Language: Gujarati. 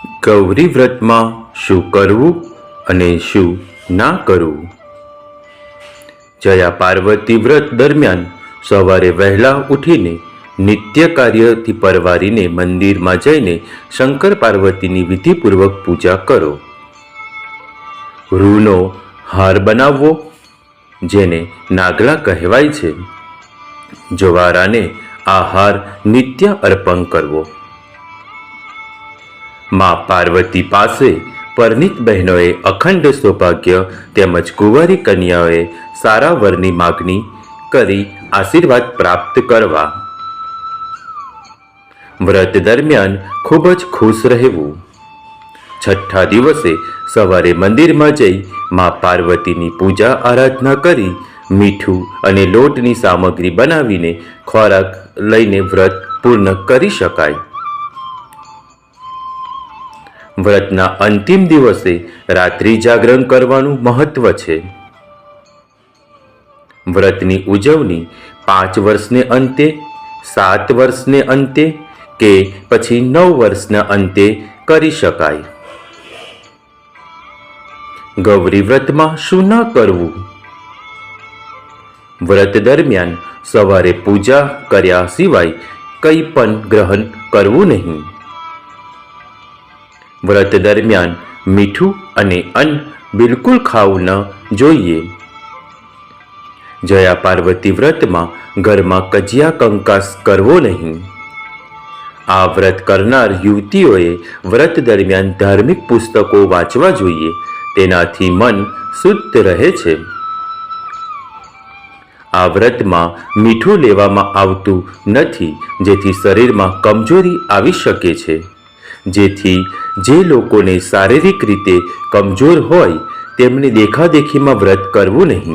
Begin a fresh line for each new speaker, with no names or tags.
ગૌરી વ્રતમાં શું કરવું અને શું ના કરવું? જયા પાર્વતી વ્રત દરમિયાન સવારે વહેલા ઉઠીને નિત્ય કાર્યથી પરવારીને મંદિરમાં જઈને શંકર પાર્વતીની વિધિપૂર્વક પૂજા કરો. રૂનો હાર બનાવવો, જેને નાગલા કહેવાય છે. જવારાને આ હાર નિત્ય અર્પણ કરવો. મા પાર્વતી પાસે પરણિત બહેનોએ અખંડ સૌભાગ્ય તેમજ કુંવારી કન્યાઓએ સારા વરની માગણી કરી આશીર્વાદ પ્રાપ્ત કરવા. વ્રત દરમિયાન ખૂબ જ ખુશ રહેવું. છઠ્ઠા દિવસે સવારે મંદિરમાં જઈ મા પાર્વતીની પૂજા આરાધના કરી મીઠું અને લોટની સામગ્રી બનાવીને ખોરાક લઈને વ્રત પૂર્ણ કરી શકાય. વ્રતના અંતિમ દિવસે રાત્રિ જાગરણ કરવાનું મહત્વ છે. વ્રતની ઉજવણી 5 વર્ષને અંતે, 7 વર્ષને અંતે કે પછી 9 વર્ષના અંતે કરી શકાય. ગૌરી વ્રતમાં શું ન કરવું? વ્રત દરમિયાન સવારે પૂજા કર્યા સિવાય કંઈ પણ ગ્રહણ કરવું નહીં. વ્રત દરમિયાન મીઠું અને અન્ન બિલકુલ ખાવું ન જોઈએ. જયા પાર્વતી વ્રતમાં ઘરમાં કજિયા કંકાસ કરવો નહીં. આ વ્રત કરનાર યુવતીઓએ વ્રત દરમિયાન ધાર્મિક પુસ્તકો વાંચવા જોઈએ. તેનાથી મન શુદ્ધ રહે છે. આ વ્રતમાં મીઠું લેવામાં આવતું નથી, જેથી શરીરમાં કમજોરી આવી શકે છે. જેથી જે લોકોને શારીરિક રીતે કમજોર હોય તેમણે દેખાદેખીમાં વ્રત કરવું નહીં.